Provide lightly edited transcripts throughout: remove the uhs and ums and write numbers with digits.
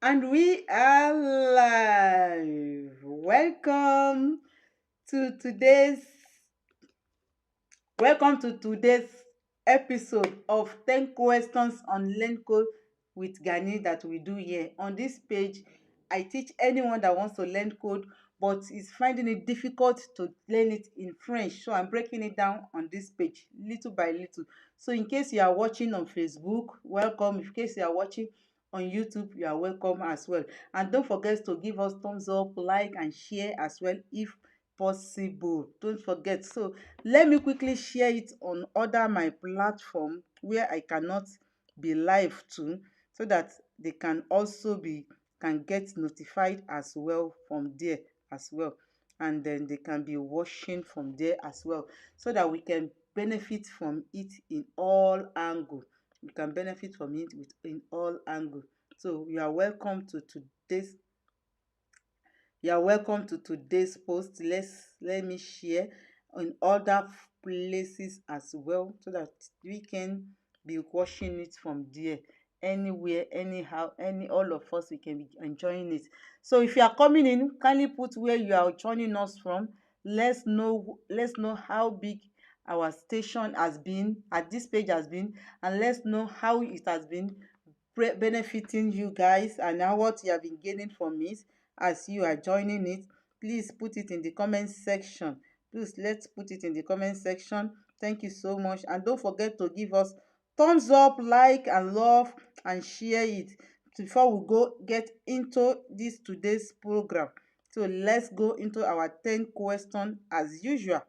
And we are live. Welcome to today's welcome to today's episode of 10 questions on learn code with Gani that we do here. On this page, I teach anyone that wants to learn code but is finding it difficult to learn it in French. So I'm breaking it down on this page little by little. So in case you are watching on Facebook, welcome. In case you are watching on YouTube, you are welcome as well. And don't forget to give us thumbs up, like and share as well if possible. Don't forget. So let me quickly share it on other my platform where I cannot be live too, so that they can also can get notified as well from there as well, and then they can be watching from there as well, so that we can benefit from it in all angle. We can benefit from it in all angle. So you are welcome to today's post. Let me share in other places as well, so that we can be watching it from there, anywhere, anyhow, all of us we can be enjoying it. So if you are coming in, kindly put where you are joining us from. Let's know how big our station has been, at this page has been, and let's know how it has been benefiting you guys, and now what you have been gaining from it as you are joining it. Please put it in the comment section. Please, let's put it in the comment section. Thank you so much, and don't forget to give us thumbs up, like and love, and share it before we go get into this today's program. So let's go into our 10 question as usual.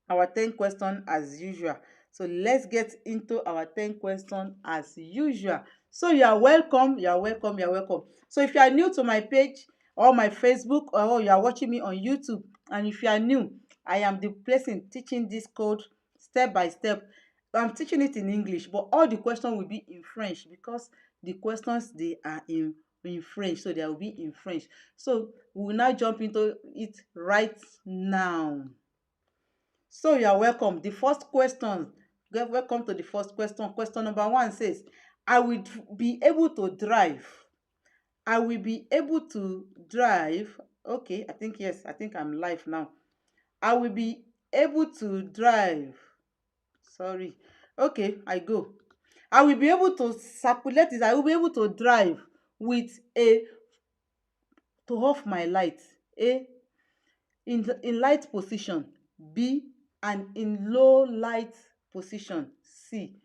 Our 10 question as usual. So let's get into our 10 question as usual. So you are welcome, you are welcome, you are welcome. So if you are new to my page or my Facebook, or you are watching me on YouTube, and if you are new, I am the person teaching this code step by step. I'm teaching it in English, but all the questions will be in French, because the questions they are in French, so they will be in French. So we will now jump into it right now. So you are welcome. The first question, welcome to the first question. Question number one says, I will be able to drive. I will be able to drive. Okay, I think yes, I think I'm live now. I will be able to drive. Sorry. Okay, I go. I will be able to circulate this. I will be able to drive with a to off my light. A in light position. B and in low light position. C,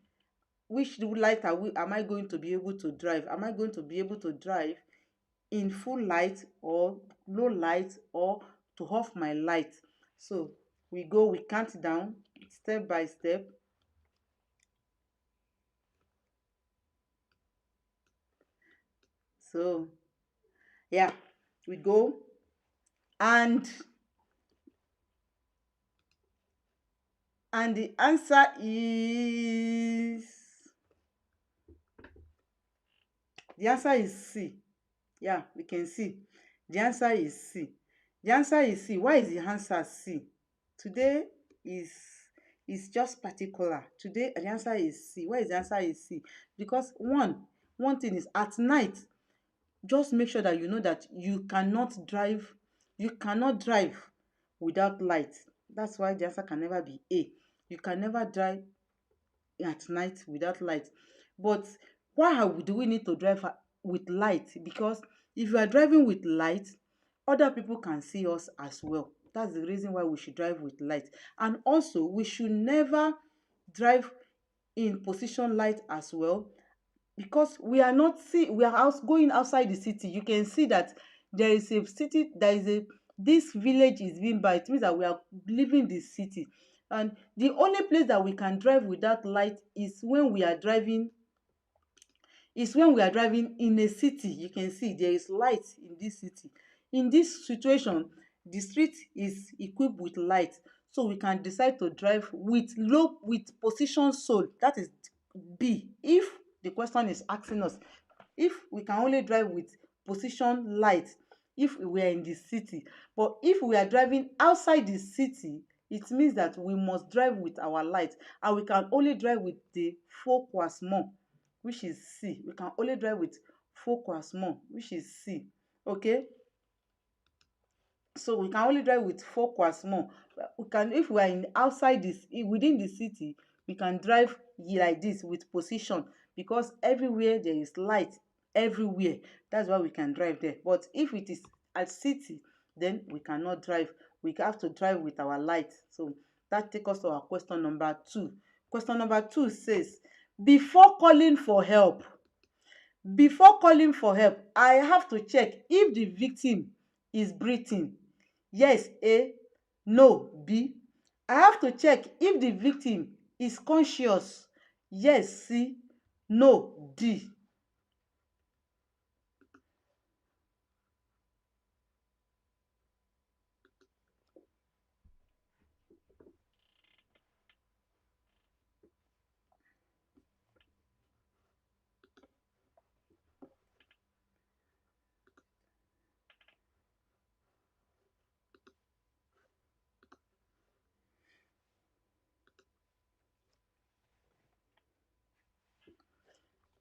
which light am I going to be able to drive? Am I going to be able to drive in full light or low light, or to off my light? So we count down step by step. So yeah, we go, and the answer is C. Yeah, we can see. The answer is C. The answer is C. Why is the answer C? Today is just particular. Today the answer is C. Why is the answer is C? Because one thing is, at night, just make sure that you know that you cannot drive without light. That's why the answer can never be A. You can never drive at night without light. But why do we need to drive with light? Because if you are driving with light, other people can see us as well. That's the reason why we should drive with light. And also, we should never drive in position light as well, because we are going outside the city. You can see that there is a city, this village is being by. It means that we are leaving the city, and the only place that we can drive without light is when we are driving in a city. You can see there is light in this city. In this situation, the street is equipped with light, so we can decide to drive with position sol. That is B. If the question is asking us if we can only drive with position light if we are in the city, but if we are driving outside the city, it means that we must drive with our light, and we can only drive with the focus more, which is C. We can only drive with focus more, which is C. Okay, so we can only drive with focus more. We can, if we are in outside this, within the city, we can drive like this with position, because everywhere there is light, everywhere. That's why we can drive there. But if it is a city, then we cannot drive. We have to drive with our light. So that takes us to our question number 2. Question number 2 says, before calling for help, I have to check if the victim is breathing. Yes, A. No, B. I have to check if the victim is conscious. Yes, C. No, D.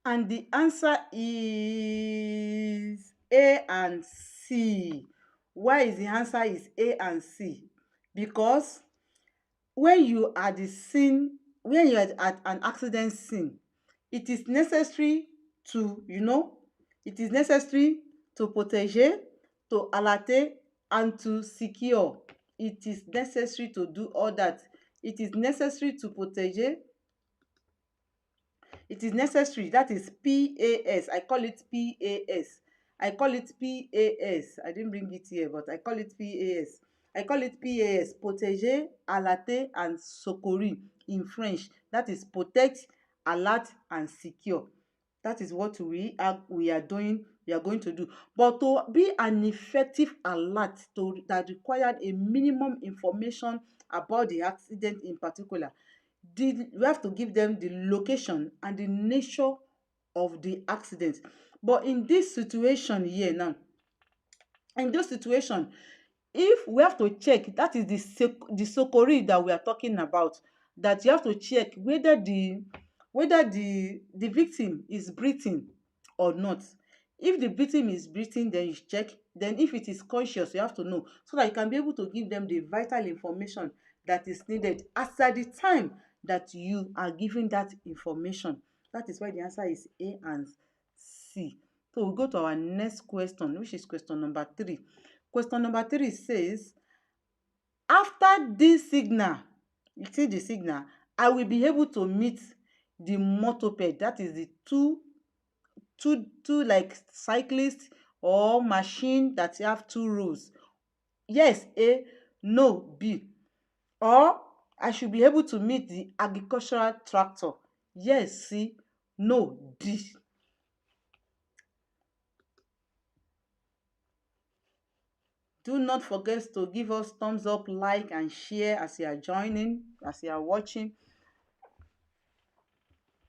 And the answer is A and C. Why is the answer is A and C? Because when you are the scene, when you are at an accident scene, it is necessary to, it is necessary to protéger, to alerter, and to secure. It is necessary to do all that. It is necessary to protéger. It is necessary, that is PAS. I call it PAS. I call it PAS. I didn't bring it here, but I call it PAS. I call it PAS, protéger, alerter, and secourir in French. That is protect, alert, and secure. That is what we are doing. We are going to do. But to be an effective alert that required a minimum information about the accident in particular, we have to give them the location and the nature of the accident. But in this situation here now, in this situation, if we have to check, that is the secourir that we are talking about, that you have to check whether the victim is breathing or not. If the victim is breathing, then you check. Then if it is conscious, you have to know, so that you can be able to give them the vital information that is needed as at the time that you are giving that information. That is why the answer is A and C. So we go to our next question, which is question number 3. Question number 3 says, after this signal, you see the signal, I will be able to meet the moped. That is the two like cyclists or machine that have two rows. Yes, A. No, B. Or I should be able to meet the agricultural tractor. Yes, C. No, D. Do not forget to give us thumbs up, like, and share as you are joining, as you are watching.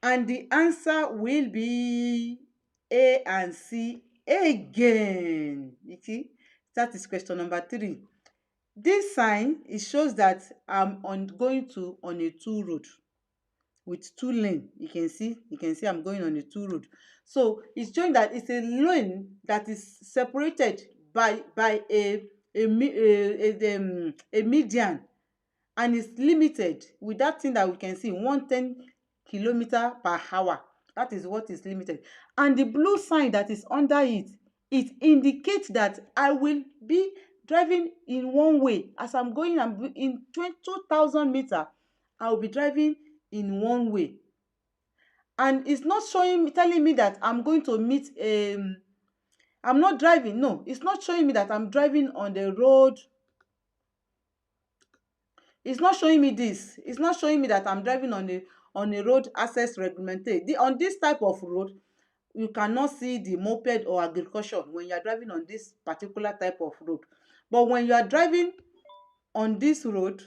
And the answer will be A and C again. You see, that is question number 3. This sign, it shows that I'm on a two road with two lane. You can see I'm going on a two road. So it's showing that it's a lane that is separated by a median, and it's limited with that thing that we can see, 110 km/h. That is what is limited. And the blue sign that is under it, it indicates that I will be driving in one way. As I'm going, I'm in 2,000 meters, I will be driving in one way. And it's not telling me that I'm going to meet I'm not driving. No, it's not showing me that I'm driving on the road. It's not showing me this. It's not showing me that I'm driving on a road access reglemented. On this type of road, you cannot see the moped or agriculture when you are driving on this particular type of road. But when you are driving on this road,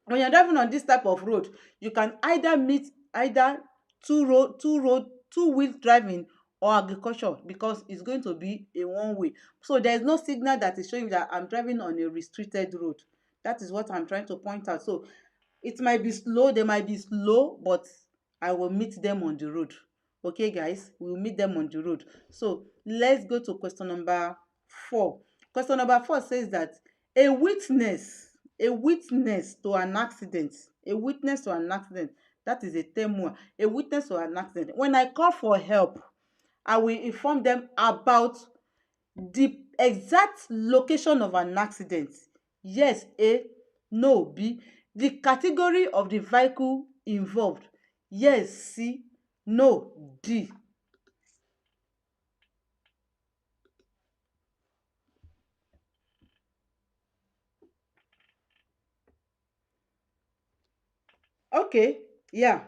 when you're driving on this type of road, you can either meet either two wheel driving or agriculture, because it's going to be a one way. So there is no signal that is showing that I'm driving on a restricted road. That is what I'm trying to point out. So it might be slow, they might be slow, but I will meet them on the road. Okay, guys, we'll meet them on the road. So let's go to question number 4. Question number 4 says that a witness, a witness to an accident, a witness to an accident, that is a témoin, a witness to an accident. When I call for help, I will inform them about the exact location of an accident. Yes, A. No, B. The category of the vehicle involved. Yes, C. No, D. Okay, yeah.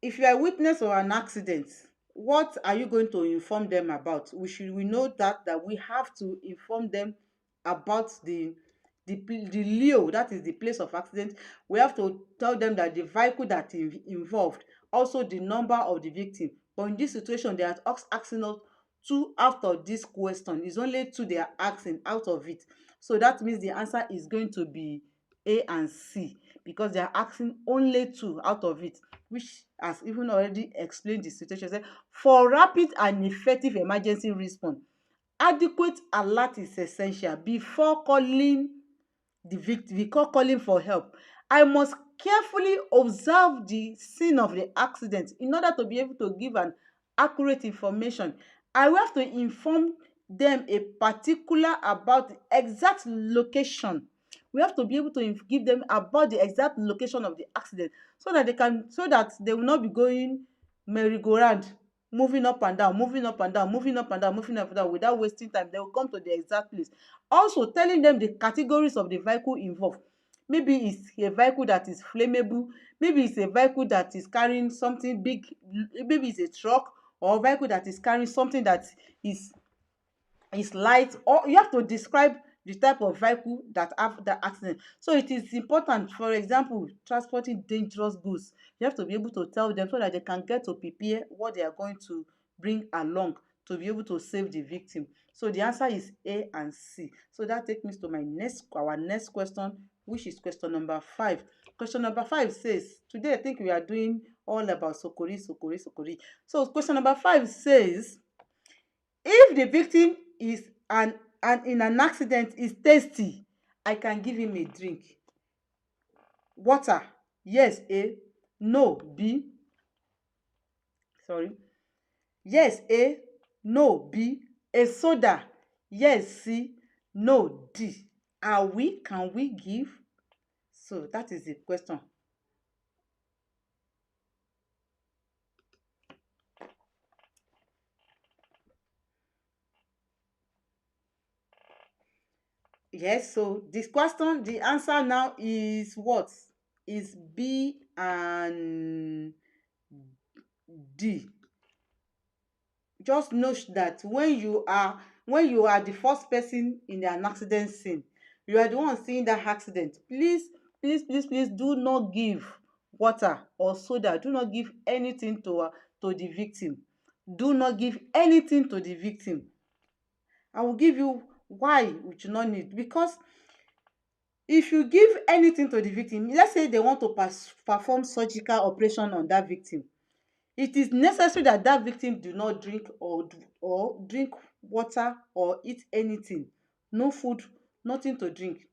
If you are a witness of an accident, what are you going to inform them about? We know that we have to inform them about the leo, that is the place of accident. We have to tell them that the vehicle that involved, also the number of the victim. But in this situation, they are asking us two out of this question. It's only two they are asking out of it. So that means the answer is going to be A and C, because they are asking only two out of it, which has even already explained the situation. Say, for rapid and effective emergency response, adequate alert is essential before calling the victim, before calling for help. I must carefully observe the scene of the accident in order to be able to give an accurate information. I will have to inform them a particular about the exact location. We have to be able to give them about the exact location of the accident, so that they will not be going merry-go-round, moving up and down, moving up and down, moving up and down, moving up and down without wasting time. They will come to the exact place. Also telling them the categories of the vehicle involved. Maybe it's a vehicle that is flammable, maybe it's a vehicle that is carrying something big, maybe it's a truck, or a vehicle that is carrying something that is light. Or you have to describe the type of vehicle that have the accident. So it is important, for example, transporting dangerous goods. You have to be able to tell them so that they can get to prepare what they are going to bring along to be able to save the victim. So the answer is A and C. So that takes me to our next question, which is question number 5. Question number 5 says, today I think we are doing all about sokori, sokori, sokori. So question number 5 says, if the victim is in an accident is thirsty, I can give him a drink. Water. Yes, A. No, B. Sorry. Yes, A. No, B. A soda. Yes, C. No, D. Can we give? So that is the question. Yes, so this question, the answer now is what? Is B and D. Just note that when you are the first person in an accident scene, you are the one seeing that accident, please do not give water or soda. Do not give anything to the victim. Do not give anything to the victim. I will give you why we do not need. Because if you give anything to the victim, let's say they want to perform surgical operation on that victim, it is necessary that that victim do not drink or drink water or eat anything. No food, nothing to drink.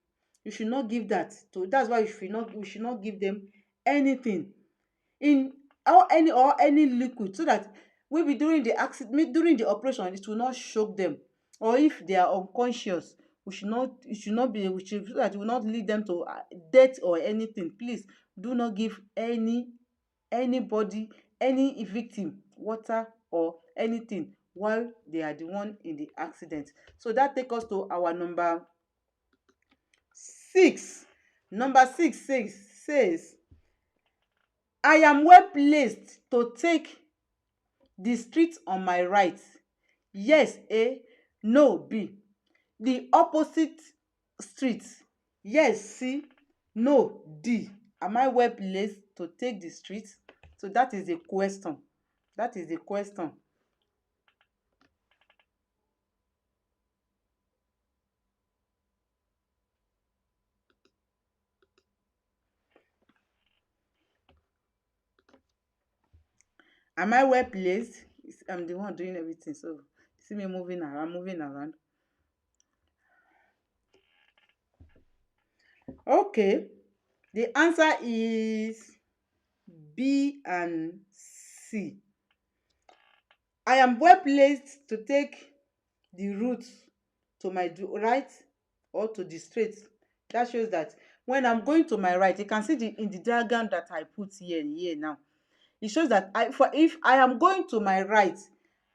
You should not give that to. That's why we should not give them anything in or any liquid, so that maybe during the operation it will not shock them. Or if they are unconscious, so that it will not lead them to death or anything. Please do not give anybody, any victim, water or anything while they are the one in the accident. So that take us to our number 6. Number 6 says, I am well placed to take the street on my right. Yes, A. No, B. The opposite street. Yes, C. No, D. Am I well placed to take the street? So that is the question. That is the question. Am I well placed? I'm the one doing everything, so you see me moving around. Okay, the answer is B and C. I am well placed to take the route to my right or to the straight. That shows that when I'm going to my right, you can see in the diagram that I put here now. It shows that if I am going to my right,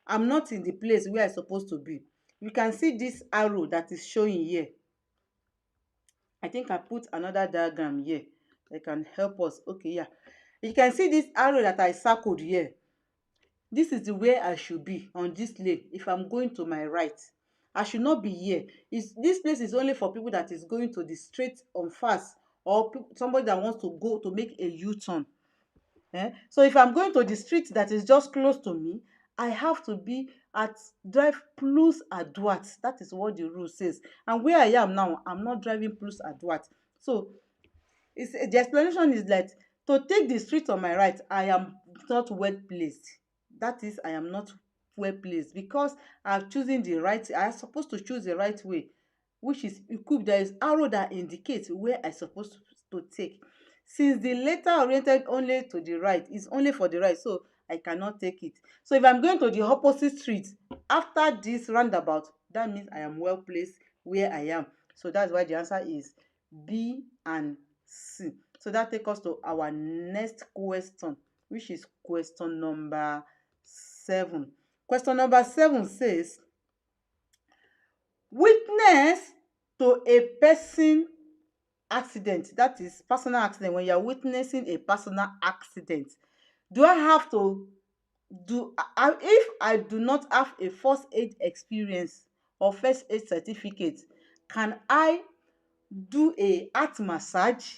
I'm not in the place where I'm supposed to be. You can see this arrow that is showing here. I think I put another diagram here that can help us. Okay, yeah. You can see this arrow that I circled here. This is the way I should be on this lane if I'm going to my right. I should not be here. This place is only for people that is going to the straight on fast, or somebody that wants to go to make a U-turn. So if I'm going to the street that is just close to me, I have to be at drive plus à droite. That is what the rule says. And where I am now, I'm not driving plus à droite. So the explanation is that to take the street on my right, I am not well placed. That is, I am not well placed because I'm choosing the right. I am supposed to choose the right way, which is equipped. There is arrow that indicates where I supposed to take. Since the letter oriented only to the right is only for the right, so I cannot take it. So if I'm going to the opposite street after this roundabout, that means I am well placed where I am. So that's why the answer is B and C. So that takes us to our next question, which is question number 7. Question number 7 says, witness to a person accident, that is personal accident. When you are witnessing a personal accident, do I have to if I do not have a first aid experience or first aid certificate, can I do a heart massage?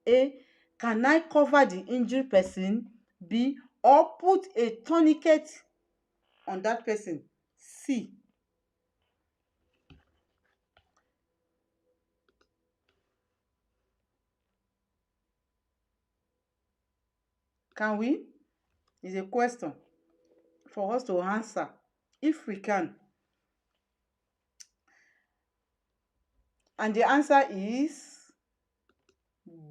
A, can I cover the injured person? B, or put a tourniquet on that person? C, can we? Is a question for us to answer if we can. And the answer is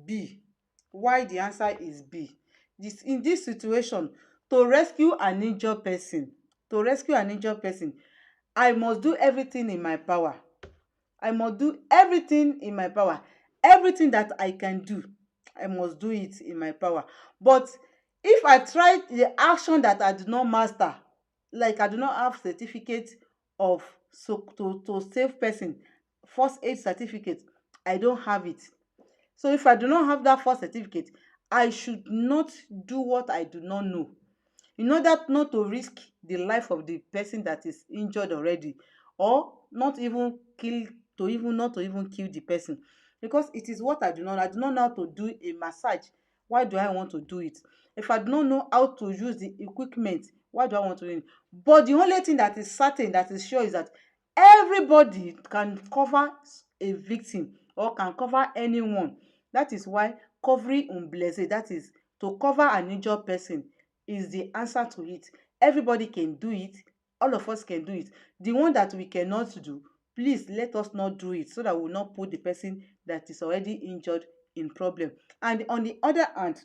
B. Why the answer is B? In this situation, to rescue an injured person, I must do everything in my power. I must do everything in my power. Everything that I can do, I must do it in my power. But if I try the action that I do not master, like I do not have certificate of to save person, first aid certificate, I don't have it. So if I do not have that first certificate, I should not do what I do not know, in order not to risk the life of the person that is injured already, or not even kill to even not to even kill the person, because it is what I do not know. I do not know how to do a massage. Why do I want to do it? If I do not know how to use the equipment, why do I want to do it? But the only thing that is certain, that is sure, is that everybody can cover a victim or can cover anyone. That is why covering un blessé, that is to cover an injured person, is the answer to it. Everybody can do it. All of us can do it. The one that we cannot do, please let us not do it, so that we will not put the person that is already injured in problem. And on the other hand,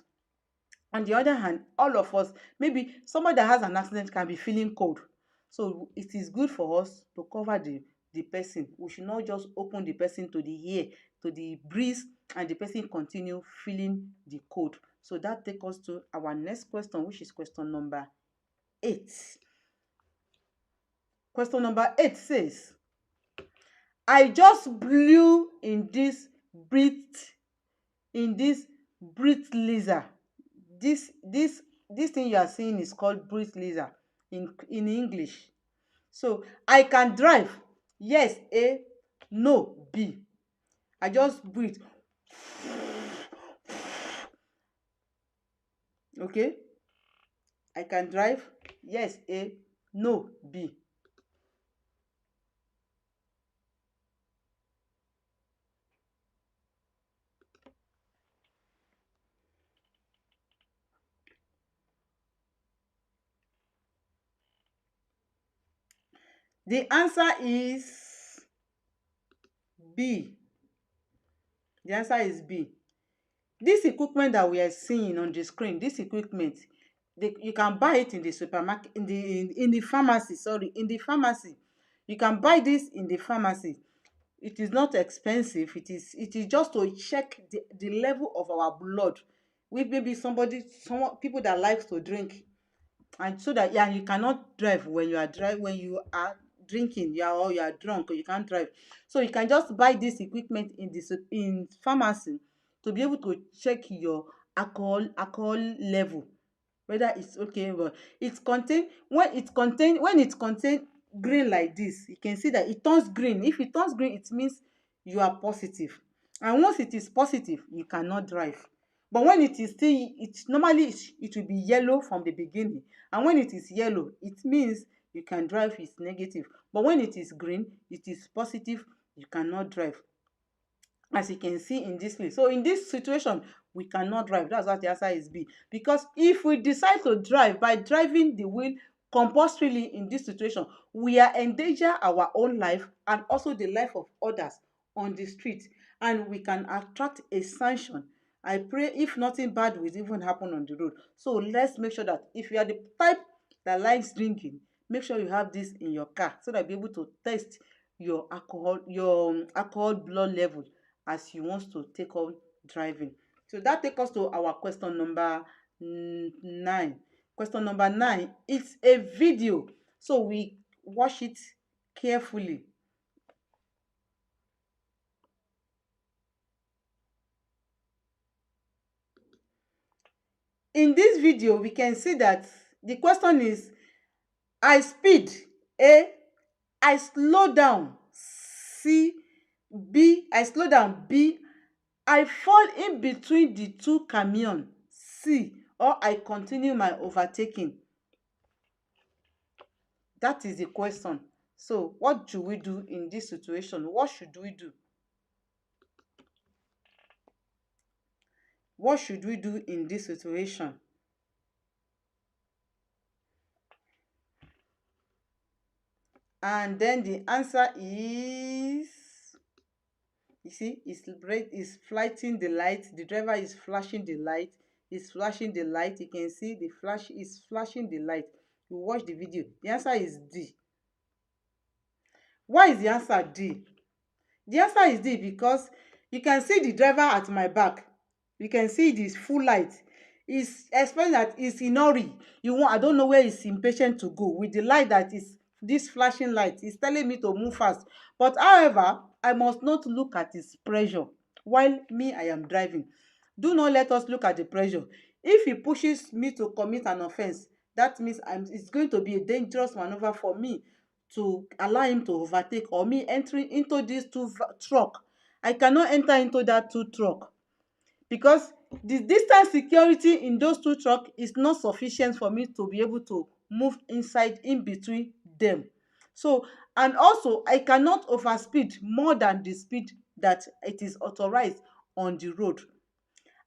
all of us, maybe somebody that has an accident can be feeling cold. So it is good for us to cover the person. We should not just open the person to the air, to the breeze, and the person continue feeling the cold. So that takes us to our next question, which is question number 8. Question number 8 says, I just blew in this breathalyzer. This thing you are seeing is called breathalyzer in English. So I can drive. Yes, A. No, B. I just breathe. Okay? I can drive. Yes, A. No, B. The answer is B. The answer is B. This equipment that we are seeing on the screen, this equipment, you can buy it in the supermarket, in the pharmacy, sorry, in the pharmacy. You can buy this in the pharmacy. It is not expensive. It is just to check the level of our blood. With maybe some people that likes to drink, and so that, yeah, you cannot drive when you are drinking, or you are drunk, or you can't drive. So you can just buy this equipment in pharmacy to be able to check your alcohol level, whether it's okay. But when it contain green like this, you can see that it turns green. If it turns green, it means you are positive, and once it is positive, you cannot drive. But when it is still, it will be yellow from the beginning, and when it is yellow, it means you can drive. It's negative. But when it is green, it is positive, you cannot drive, as you can see in this place. So in this situation, we cannot drive. That's why the answer is B. Because if we decide to drive, by driving the wheel compulsorily in this situation, we are endanger our own life and also the life of others on the street, and we can attract a sanction. I pray if nothing bad will even happen on the road. So let's make sure that if you are the type that likes drinking, make sure you have this in your car so that you'll be able to test your alcohol blood level as you want to take on driving. So that takes us to our question number 9. Question number 9, it's a video. So we watch it carefully. In this video, we can see that the question is, I speed. A. I slow down. C. B. I slow down. B. I fall in between the two camion. C. Or I continue my overtaking. That is the question. So what should we do in this situation? What should we do? What should we do in this situation? And then the answer is, you see, it's flashing the light. The driver is flashing the light. It's flashing the light. You can see the flash is flashing the light. You watch the video. The answer is D. Why is the answer D? The answer is D because you can see the driver at my back. You can see this full light. He's explaining that he's in hurry. I don't know where he's impatient to go with the light that is this flashing light. He's telling me to move fast. But however, I must not look at his pressure while me I am driving. Do not let us look at the pressure. If he pushes me to commit an offense, that means it's going to be a dangerous maneuver for me to allow him to overtake, or me entering into this truck. I cannot enter into that two truck because the distance security in those two truck is not sufficient for me to be able to move inside in between them. So, and also I cannot overspeed more than the speed that it is authorized on the road.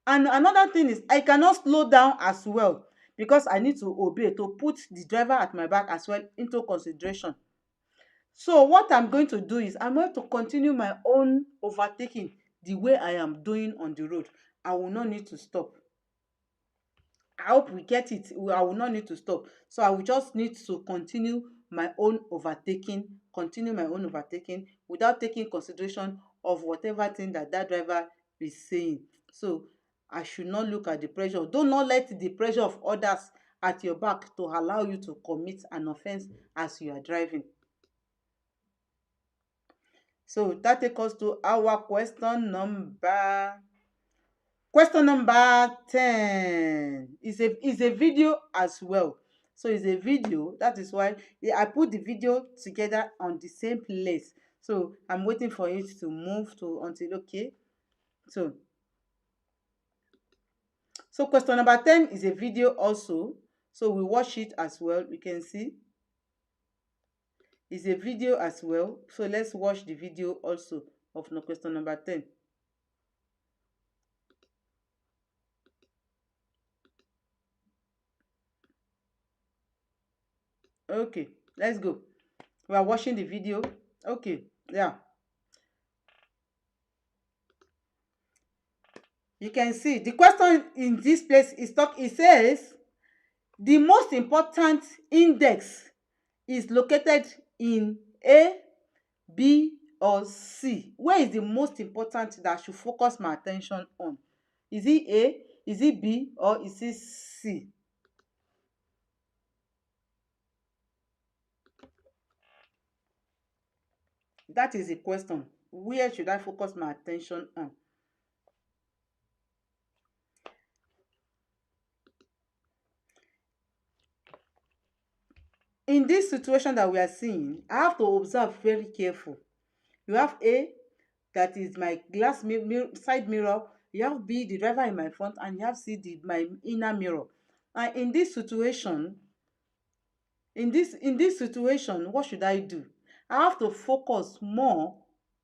And another thing is I cannot slow down as well because I need to obey, to put the driver at my back as well into consideration. So what I'm going to do is I'm going to continue my own overtaking the way I am doing on the road. I will not need to stop. I hope we get it. I will not need to stop. So I will just need to continue my own overtaking without taking consideration of whatever thing that driver is saying. So I should not look at the pressure. Do not let the pressure of others at your back to allow you to commit an offense as you are driving. So that takes us to our question number 10. Is a video as well. So it's a video. That is why I put the video together on the same place. So I'm waiting for it to move to until okay. So question number 10 is a video also. So we watch it as well. We can see it's a video as well. So let's watch the video also of question number 10. Okay, let's go. We are watching the video. Okay, yeah. You can see the question in this place is it says the most important index is located in A, B, or C. Where is the most important that I should focus my attention on? Is it A, is it B, or is it C? That is the question. Where should I focus my attention on? In this situation that we are seeing, I have to observe very careful. You have A, that is my glass side mirror. You have B, the driver in my front, and you have C, my inner mirror. And in this situation, what should I do? I have to focus more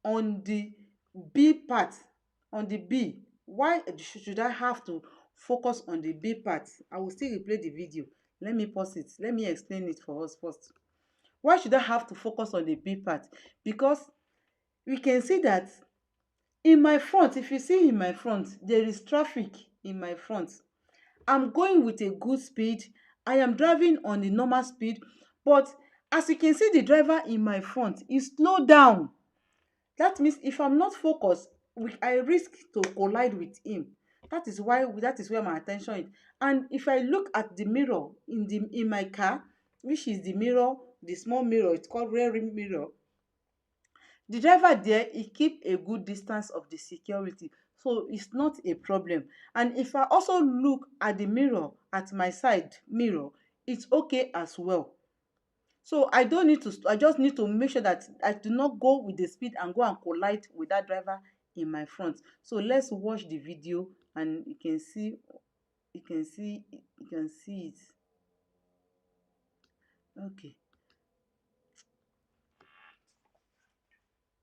on the B part, on the B. Why should I have to focus on the B part? I will still replay the video. Let me pause it. Let me explain it for us first. Why should I have to focus on the B part? Because we can see that in my front, if you see in my front, there is traffic in my front. I'm going with a good speed. I am driving on the normal speed, but as you can see, the driver in my front is slowed down. That means if I'm not focused, I risk to collide with him. That is where my attention is. And if I look at the mirror in my car, which is the mirror, the small mirror, it's called rear rim mirror. The driver there, he keep a good distance of the security, so it's not a problem. And if I also look at the mirror, at my side mirror, it's okay as well. So I just need to make sure that I do not go with the speed and go and collide with that driver in my front. So let's watch the video and you can see it. Okay,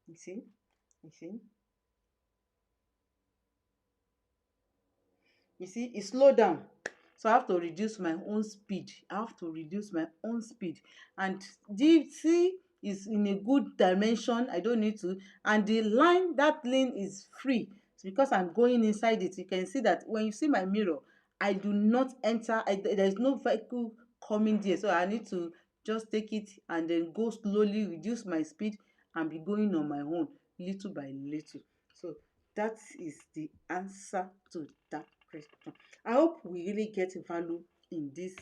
you see, you see. You see, it slowed down. So I have to reduce my own speed. I have to reduce my own speed. And DC is in a good dimension. I don't need to. And that lane is free. It's because I'm going inside it. You can see that when you see my mirror, I do not enter. There's no vehicle coming there. So I need to just take it and then go slowly, reduce my speed, and be going on my own little by little. So that is the answer to that question. I hope we really get value in this.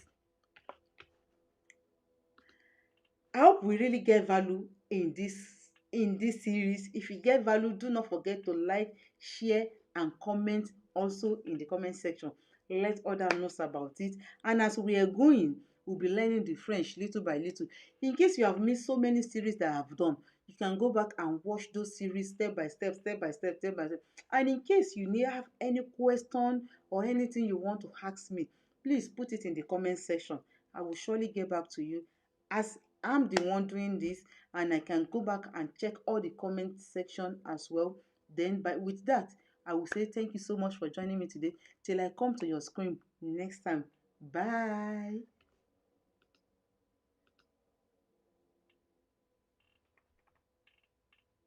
I hope we really get value in this series. If you get value, do not forget to like, share, and comment also in the comment section. Let others know about it. And as we are going, we'll be learning the French little by little. In case you have missed so many series that I have done, you can go back and watch those series step by step, step by step, step by step. And in case you need have any question or anything you want to ask me, please put it in the comment section. I will surely get back to you, as I'm the one doing this, and I can go back and check all the comment section as well. Then with that, I will say thank you so much for joining me today. Till I come to your screen next time. Bye.